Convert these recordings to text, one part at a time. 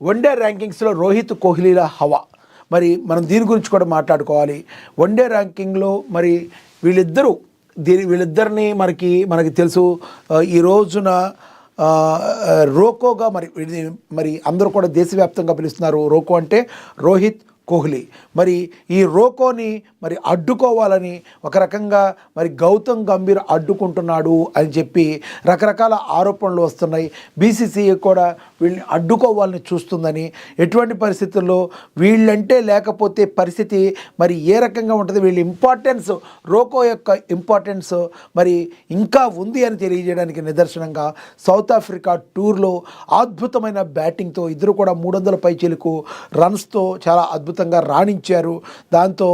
One day ర్యాంకింగ్స్లో Rohit కోహ్లీల హవా. మరి మనం దీని గురించి కూడా మాట్లాడుకోవాలి. వన్డే ర్యాంకింగ్లో మరి వీళ్ళిద్దరిని మనకి తెలుసు. ఈ రోజున రోకోగా మరి అందరూ కూడా దేశవ్యాప్తంగా పిలుస్తున్నారు. రోకో అంటే రోహిత్ కోహ్లీ. మరి ఈ రోకోని మరి అడ్డుకోవాలని ఒక రకంగా మరి గౌతమ్ గంభీర్ అడ్డుకుంటున్నాడు అని చెప్పి రకరకాల ఆరోపణలు వస్తున్నాయి. బీసీసీఐ కూడా వీళ్ళని అడ్డుకోవాలని చూస్తుందని, ఎటువంటి పరిస్థితుల్లో వీళ్ళంటే లేకపోతే పరిస్థితి మరి ఏ రకంగా ఉంటుంది, వీళ్ళ ఇంపార్టెన్స్, రోకో యొక్క ఇంపార్టెన్స్ మరి ఇంకా ఉంది అని తెలియజేయడానికి నిదర్శనంగా సౌత్ ఆఫ్రికా టూర్లో అద్భుతమైన బ్యాటింగ్తో ఇద్దరు కూడా 300 పైచిలకు రన్స్తో చాలా అద్భుతంగా రాణించారు. దాంతో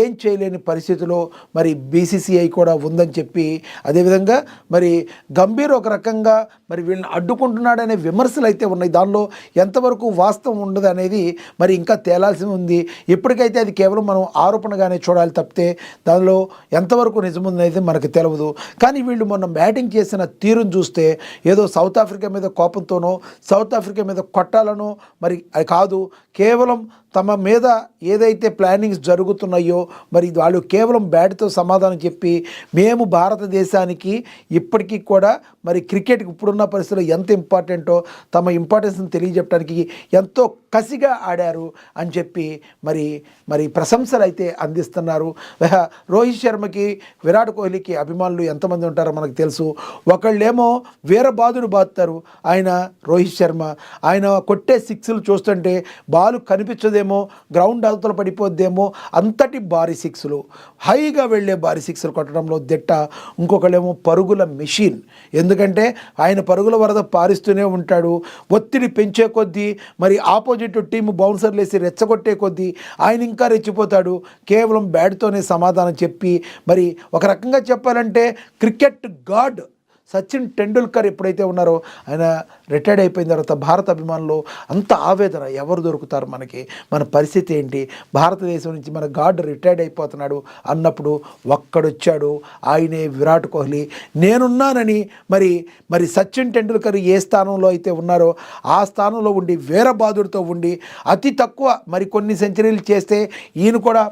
ఏం చేయలేని పరిస్థితిలో మరి బీసీసీఐ కూడా ఉందని చెప్పి, అదేవిధంగా మరి గంభీర్ ఒక రకంగా మరి వీళ్ళని అడ్డుకుంటున్నాడనే విమర్శలు అయితే ఉన్నాయి. దానిలో ఎంతవరకు వాస్తవం ఉండదు అనేది మరి ఇంకా తేలాల్సి ఉంది. ఇప్పటికైతే అది కేవలం మనం ఆరోపణగానే చూడాలి తప్పితే దానిలో ఎంతవరకు నిజముందనేది మనకు తెలియదు. కానీ వీళ్ళు మొన్న బ్యాటింగ్ చేసిన తీరును చూస్తే ఏదో సౌత్ ఆఫ్రికా మీద కోపంతోనో సౌత్ ఆఫ్రికా మీద కొట్టాలనో మరి అది కాదు, కేవలం తమ మీద ఏదైతే ప్లానింగ్స్ జరుగుతున్నాయో మరి వాళ్ళు కేవలం బ్యాట్తో సమాధానం చెప్పి మేము భారతదేశానికి ఇప్పటికీ కూడా మరి క్రికెట్కి ఇప్పుడున్న పరిస్థితుల్లో ఎంత ఇంపార్టెంటో తమ ఇంపార్టెన్స్ని తెలియజెప్పడానికి ఎంతో కసిగా ఆడారు అని చెప్పి మరి ప్రశంసలు అయితే అందిస్తున్నారు. రోహిత్ శర్మకి విరాట్ కోహ్లీకి అభిమానులు ఎంతమంది ఉంటారో మనకు తెలుసు. ఒకళ్ళేమో వీరబాదుడు బాదుతారు, ఆయన రోహిత్ శర్మ. ఆయన కొట్టే సిక్స్లు చూస్తుంటే బాలు కనిపించదేమో, గ్రౌండ్ అవతల పడిపోద్దేమో అంతటి భారీ సిక్స్లు, హైగా వెళ్ళే భారీ సిక్స్లు కొట్టడంలో దిట్ట. ఇంకొకళ్ళేమో పరుగుల మెషిన్, ఎందుకంటే ఆయన పరుగుల వరద పారిస్తూనే ఉంటాడు. ఒత్తిడి పెంచే కొద్దీ మరి ఆపోజిట్ టీము బౌన్సర్లు వేసి రెచ్చగొట్టే కొద్దీ ఆయన ఇంకా రెచ్చిపోతాడు. కేవలం బ్యాట్తోనే సమాధానం చెప్పి మరి ఒక రకంగా చెప్పాలంటే క్రికెట్ గాడ్ సచిన్ టెండూల్కర్ ఎప్పుడైతే ఉన్నారో ఆయన రిటైర్డ్ అయిపోయిన తర్వాత భారత అభిమానులు అంత ఆవేదన, ఎవరు దొరుకుతారు మనకి, మన పరిస్థితి ఏంటి, భారతదేశం నుంచి మన గాడ్ రిటైర్డ్ అయిపోతున్నాడు అన్నప్పుడు ఒక్కడొచ్చాడు, ఆయనే విరాట్ కోహ్లీ. నేనున్నానని మరి సచిన్ టెండూల్కర్ ఏ స్థానంలో అయితే ఉన్నారో ఆ స్థానంలో ఉండి వీరబాదుడితో ఉండి అతి తక్కువ మరి కొన్ని సెంచరీలు చేస్తే ఈయన కూడా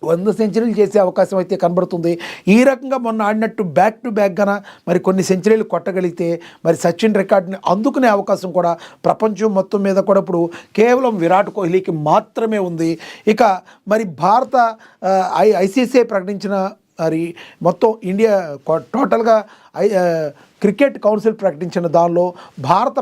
100 సెంచరీలు చేసే అవకాశం అయితే కనబడుతుంది. ఈ రకంగా మొన్న ఆడినట్టు బ్యాక్ టు బ్యాక్గాన మరి కొన్ని సెంచరీలు కొట్టగలిగితే మరి సచిన్ రికార్డుని అందుకునే అవకాశం కూడా ప్రపంచం మొత్తం మీద కూడా ఇప్పుడు కేవలం విరాట్ కోహ్లీకి మాత్రమే ఉంది. ఇక మరి భారత ఐసీసీ ప్రకటించిన మరి మొత్తం ఇండియా టోటల్గా క్రికెట్ కౌన్సిల్ ప్రకటించిన దానిలో భారత